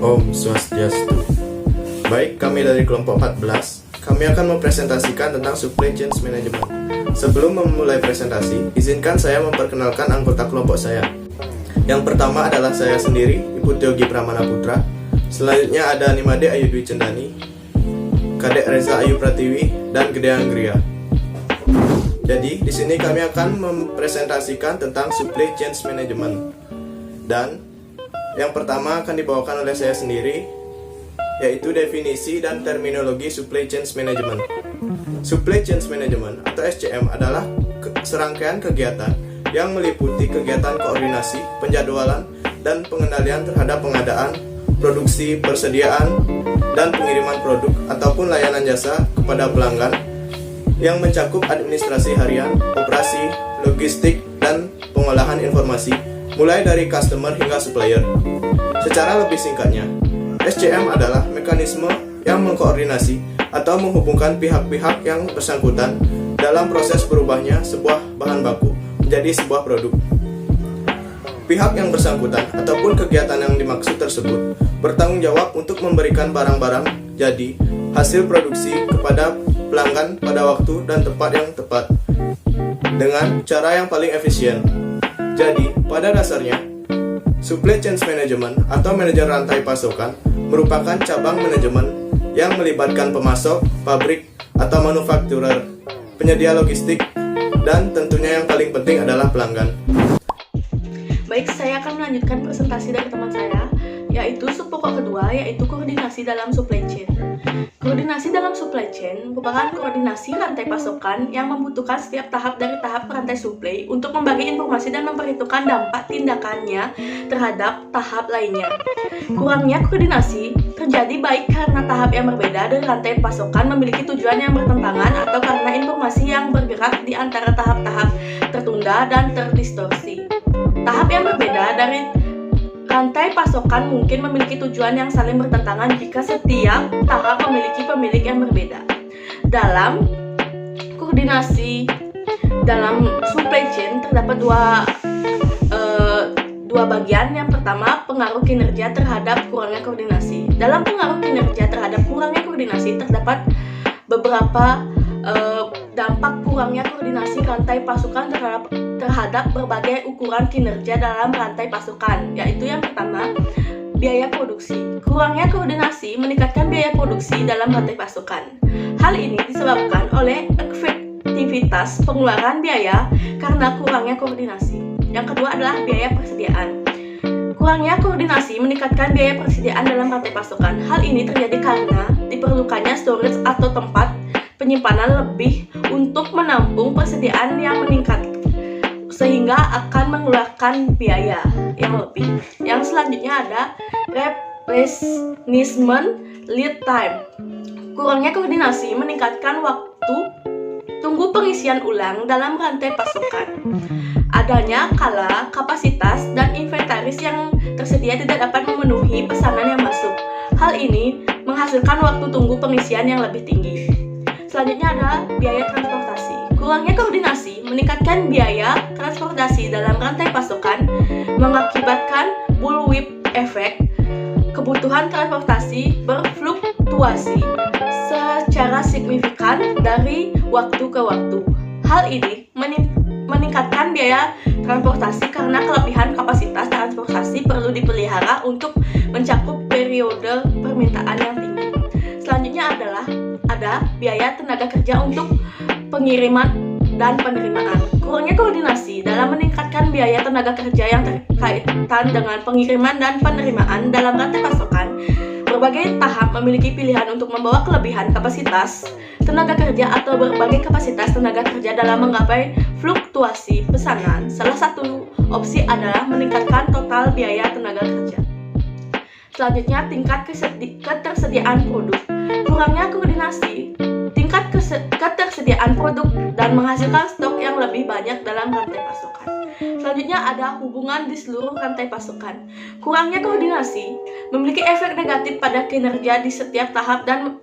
Om Swastiastu. Baik, kami dari kelompok 14, kami akan mempresentasikan tentang Supply Chain Management. Sebelum memulai presentasi, izinkan saya memperkenalkan anggota kelompok saya. Yang pertama adalah saya sendiri, Ibu Teogi Pramana Putra. Selanjutnya ada Nimade Ayu Dwi Cendani, Kadek Reza Ayu Pratiwi, dan Gede Anggria. Jadi, di sini kami akan mempresentasikan tentang Supply Chain Management. Dan yang pertama akan dibawakan oleh saya sendiri, yaitu definisi dan terminologi Supply Chain Management. Supply Chain Management atau SCM adalah serangkaian kegiatan yang meliputi kegiatan koordinasi, penjadwalan, dan pengendalian terhadap pengadaan, produksi, persediaan, dan pengiriman produk ataupun layanan jasa kepada pelanggan yang mencakup administrasi harian, operasi, logistik, dan pengolahan informasi, mulai dari customer hingga supplier. Secara lebih singkatnya, SCM adalah mekanisme yang mengkoordinasi atau menghubungkan pihak-pihak yang bersangkutan dalam proses berubahnya sebuah bahan baku menjadi sebuah produk. Pihak yang bersangkutan ataupun kegiatan yang dimaksud tersebut bertanggung jawab untuk memberikan barang-barang jadi hasil produksi kepada pelanggan pada waktu dan tempat yang tepat dengan cara yang paling efisien. Jadi, pada dasarnya, Supply Chain Management atau manajer rantai pasokan merupakan cabang manajemen yang melibatkan pemasok, pabrik, atau manufakturer, penyedia logistik, dan tentunya yang paling penting adalah pelanggan. Baik, saya akan melanjutkan presentasi dari teman saya, yaitu subpokok kedua, yaitu koordinasi dalam supply chain. Koordinasi dalam supply chain merupakan koordinasi rantai pasokan yang membutuhkan setiap tahap dari tahap rantai supply untuk membagi informasi dan memperhitungkan dampak tindakannya terhadap tahap lainnya. Kurangnya koordinasi terjadi baik karena tahap yang berbeda dari rantai pasokan memiliki tujuan yang bertentangan atau karena informasi yang bergerak di antara tahap-tahap tertunda dan terdistorsi. Tahap yang berbeda dari rantai pasokan mungkin memiliki tujuan yang saling bertentangan jika setiap tahap memiliki pemilik yang berbeda. Dalam koordinasi dalam supply chain terdapat dua bagian. Yang pertama, pengaruh kinerja terhadap kurangnya koordinasi. Dalam pengaruh kinerja terhadap kurangnya koordinasi terdapat beberapa dampak kurangnya koordinasi rantai pasokan terhadap berbagai ukuran kinerja dalam rantai pasokan, yaitu yang pertama, biaya produksi. Kurangnya koordinasi meningkatkan biaya produksi dalam rantai pasokan. Hal ini disebabkan oleh efektivitas pengeluaran biaya karena kurangnya koordinasi. Yang kedua adalah biaya persediaan. Kurangnya koordinasi meningkatkan biaya persediaan dalam rantai pasokan. Hal ini terjadi karena diperlukannya storage atau tempat penyimpanan lebih untuk menampung persediaan yang meningkat, sehingga akan mengeluarkan biaya yang lebih. Yang selanjutnya ada replenishment lead time. Kurangnya koordinasi meningkatkan waktu tunggu pengisian ulang dalam rantai pasokan. Adanya kala kapasitas dan inventaris yang tersedia tidak dapat memenuhi pesanan yang masuk. Hal ini menghasilkan waktu tunggu pengisian yang lebih tinggi. Selanjutnya ada biaya transportasi. Kurangnya koordinasi meningkatkan biaya transportasi dalam rantai pasokan, mengakibatkan bullwhip effect. Kebutuhan transportasi berfluktuasi secara signifikan dari waktu ke waktu. Hal ini meningkatkan biaya transportasi karena kelebihan kapasitas transportasi perlu dipelihara untuk mencakup periode permintaan yang tinggi. Selanjutnya adalah ada biaya tenaga kerja untuk pengiriman dan penerimaan. Kurangnya koordinasi dalam meningkatkan biaya tenaga kerja yang terkaitan dengan pengiriman dan penerimaan dalam rantai pasokan. Berbagai tahap memiliki pilihan untuk membawa kelebihan kapasitas tenaga kerja atau berbagai kapasitas tenaga kerja dalam menggapai fluktuasi pesanan. Salah satu opsi adalah meningkatkan total biaya tenaga kerja. Selanjutnya, tingkat ketersediaan produk. Kurangnya koordinasi, tingkat ketersediaan produk dan menghasilkan stok yang lebih banyak dalam rantai pasokan. Selanjutnya ada hubungan di seluruh rantai pasokan. Kurangnya koordinasi memiliki efek negatif pada kinerja di setiap tahap dan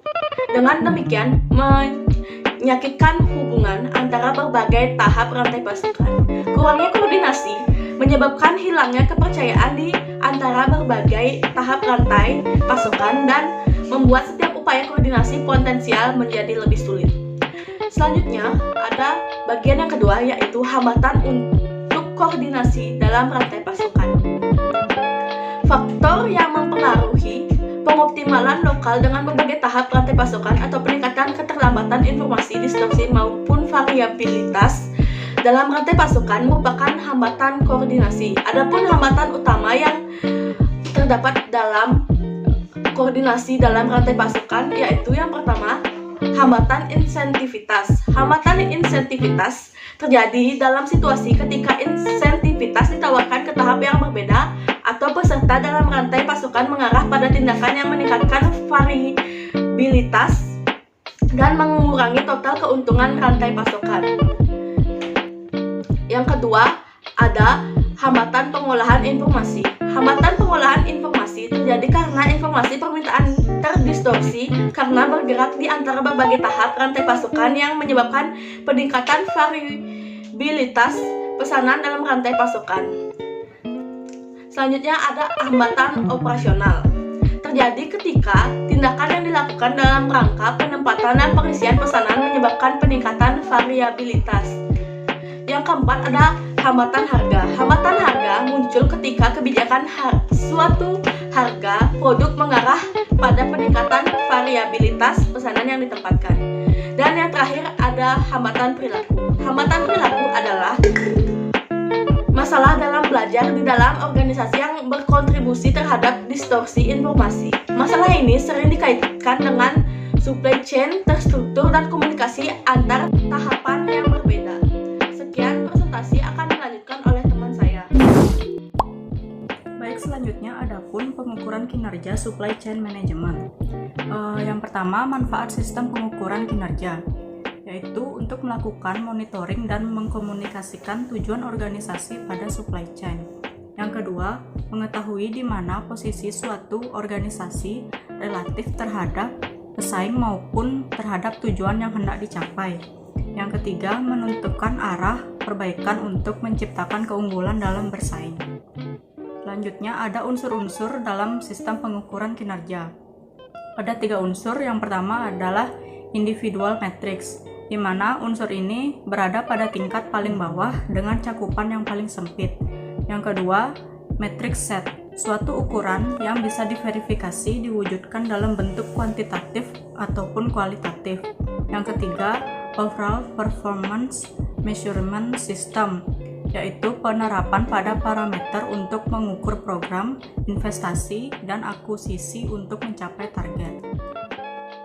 dengan demikian menyakitkan hubungan antara berbagai tahap rantai pasokan. Kurangnya koordinasi menyebabkan hilangnya kepercayaan di antara berbagai tahap rantai pasokan dan membuat setiap upaya koordinasi potensial menjadi lebih sulit. Selanjutnya, ada bagian yang kedua, yaitu hambatan untuk koordinasi dalam rantai pasokan. Faktor yang mempengaruhi pengoptimalan lokal dengan berbagai tahap rantai pasokan atau peningkatan keterlambatan informasi, distorsi, maupun variabilitas dalam rantai pasokan merupakan hambatan koordinasi. Adapun hambatan utama yang terdapat dalam koordinasi dalam rantai pasokan yaitu yang pertama, hambatan insentivitas. Hambatan insentivitas terjadi dalam situasi ketika insentivitas ditawarkan ke tahap yang berbeda atau peserta dalam rantai pasokan mengarah pada tindakan yang meningkatkan variabilitas dan mengurangi total keuntungan rantai pasokan. Yang kedua, ada hambatan pengolahan informasi. Hambatan pengolahan informasi terjadi karena informasi permintaan terdistorsi karena bergerak di antara berbagai tahap rantai pasokan yang menyebabkan peningkatan variabilitas pesanan dalam rantai pasokan. Selanjutnya ada hambatan operasional. Terjadi ketika tindakan yang dilakukan dalam rangka penempatan dan pengisian pesanan menyebabkan peningkatan variabilitas. Yang keempat ada hambatan harga. Hambatan harga muncul ketika kebijakan suatu harga produk mengarah pada peningkatan variabilitas pesanan yang ditempatkan. Dan yang terakhir ada hambatan perilaku. Hambatan perilaku adalah masalah dalam belajar di dalam organisasi yang berkontribusi terhadap distorsi informasi. Masalah ini sering dikaitkan dengan supply chain terstruktur dan komunikasi antar tahapan yang berbeda. Sekian presentasi akan dilanjutkan oleh teman saya. Baik, selanjutnya ada pun pengukuran kinerja supply chain management. Yang pertama, manfaat sistem pengukuran kinerja, yaitu untuk melakukan monitoring dan mengkomunikasikan tujuan organisasi pada supply chain. Yang kedua, mengetahui di mana posisi suatu organisasi relatif terhadap pesaing maupun terhadap tujuan yang hendak dicapai. Yang ketiga, menentukan arah perbaikan untuk menciptakan keunggulan dalam bersaing. Selanjutnya, ada unsur-unsur dalam sistem pengukuran kinerja. Ada 3 unsur. Yang pertama adalah individual matrix, di mana unsur ini berada pada tingkat paling bawah dengan cakupan yang paling sempit. Yang kedua, matrix set, suatu ukuran yang bisa diverifikasi diwujudkan dalam bentuk kuantitatif ataupun kualitatif. Yang ketiga, overall performance measurement system, yaitu penerapan pada parameter untuk mengukur program, investasi, dan akuisisi untuk mencapai target.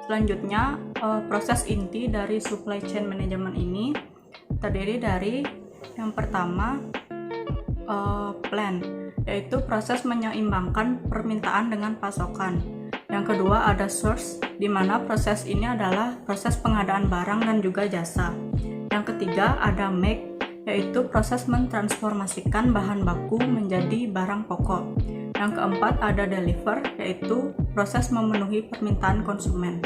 Selanjutnya, proses inti dari supply chain management ini terdiri dari yang pertama, plan, yaitu proses menyeimbangkan permintaan dengan pasokan. Yang kedua ada source, di mana proses ini adalah proses pengadaan barang dan juga jasa. Yang ketiga ada make, yaitu proses mentransformasikan bahan baku menjadi barang pokok. Yang keempat ada deliver, yaitu proses memenuhi permintaan konsumen.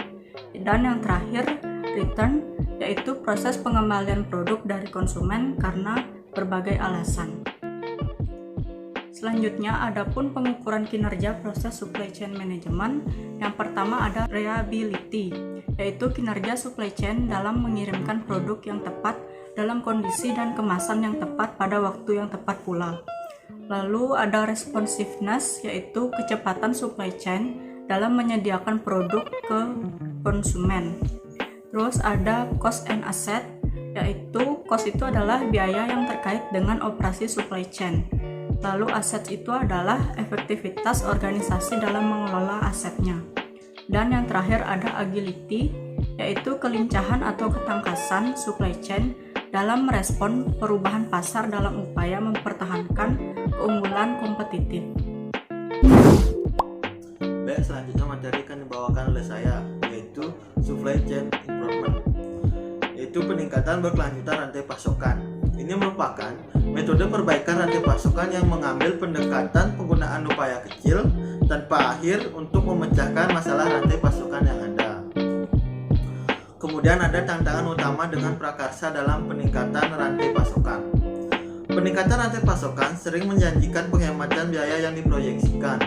Dan yang terakhir return, yaitu proses pengembalian produk dari konsumen karena berbagai alasan. Selanjutnya ada pun pengukuran kinerja proses supply chain management. Yang pertama ada reliability, yaitu kinerja supply chain dalam mengirimkan produk yang tepat dalam kondisi dan kemasan yang tepat pada waktu yang tepat pula. Lalu ada responsiveness, yaitu kecepatan supply chain dalam menyediakan produk ke konsumen. Terus ada cost and asset, yaitu cost itu adalah biaya yang terkait dengan operasi supply chain. Lalu aset itu adalah efektivitas organisasi dalam mengelola asetnya. Dan yang terakhir ada agility, yaitu kelincahan atau ketangkasan supply chain dalam merespon perubahan pasar dalam upaya mempertahankan keunggulan kompetitif. Baik, selanjutnya materi akan dibawakan oleh saya, yaitu supply chain improvement, yaitu peningkatan berkelanjutan rantai pasokan. Ini merupakan metode perbaikan rantai pasokan yang mengambil pendekatan penggunaan upaya kecil tanpa akhir untuk memecahkan masalah rantai pasokan yang ada. Kemudian ada tantangan utama dengan prakarsa dalam peningkatan rantai pasokan. Peningkatan rantai pasokan sering menjanjikan penghematan biaya yang diproyeksikan.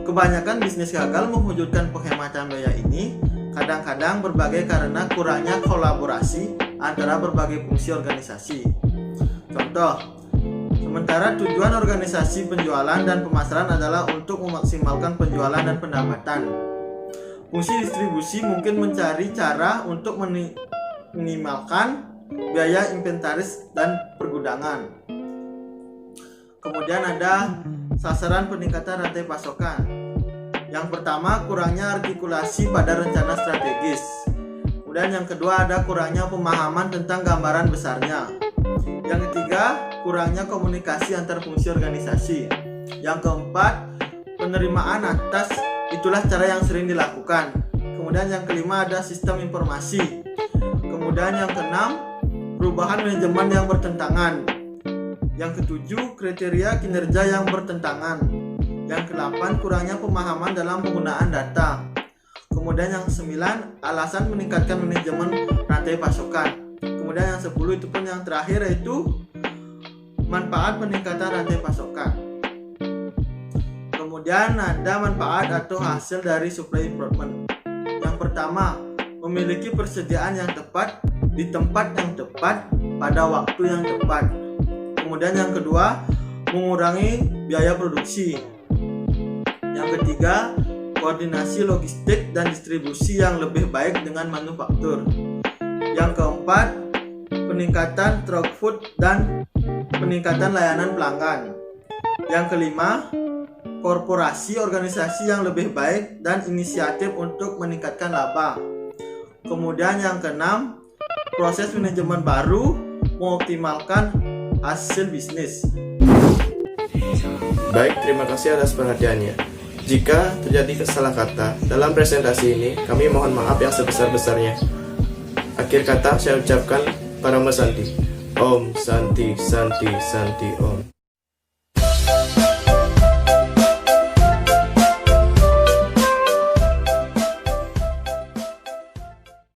Kebanyakan bisnis gagal mewujudkan penghematan biaya ini, kadang-kadang berbagai karena kurangnya kolaborasi antara berbagai fungsi organisasi. Contoh, sementara tujuan organisasi penjualan dan pemasaran adalah untuk memaksimalkan penjualan dan pendapatan, fungsi distribusi mungkin mencari cara untuk minimalkan biaya inventaris dan pergudangan. Kemudian ada sasaran peningkatan rantai pasokan. Yang pertama, kurangnya artikulasi pada rencana strategis. Kemudian yang kedua, ada kurangnya pemahaman tentang gambaran besarnya. Yang ketiga, kurangnya komunikasi antar fungsi organisasi. Yang keempat, penerimaan atas itulah cara yang sering dilakukan. Kemudian yang kelima, ada sistem informasi. Kemudian yang keenam, perubahan manajemen yang bertentangan. Yang ketujuh, kriteria kinerja yang bertentangan. Yang kedelapan, kurangnya pemahaman dalam penggunaan data. Kemudian yang kesembilan, alasan meningkatkan manajemen rantai pasokan. Kemudian yang 10 itu pun yang terakhir, yaitu manfaat peningkatan rantai pasokan. Kemudian ada manfaat atau hasil dari supply improvement. Yang pertama, memiliki persediaan yang tepat di tempat yang tepat pada waktu yang tepat. Kemudian yang kedua, mengurangi biaya produksi. Yang ketiga, koordinasi logistik dan distribusi yang lebih baik dengan manufaktur. Yang keempat, peningkatan throughput dan peningkatan layanan pelanggan. Yang kelima, korporasi organisasi yang lebih baik dan inisiatif untuk meningkatkan laba. Kemudian yang keenam, proses manajemen baru mengoptimalkan hasil bisnis. Baik, terima kasih atas perhatiannya. Jika terjadi salah kata dalam presentasi ini, kami mohon maaf yang sebesar-besarnya. Akhir kata saya ucapkan Parama Santi. Om Santi Santi Santi Om.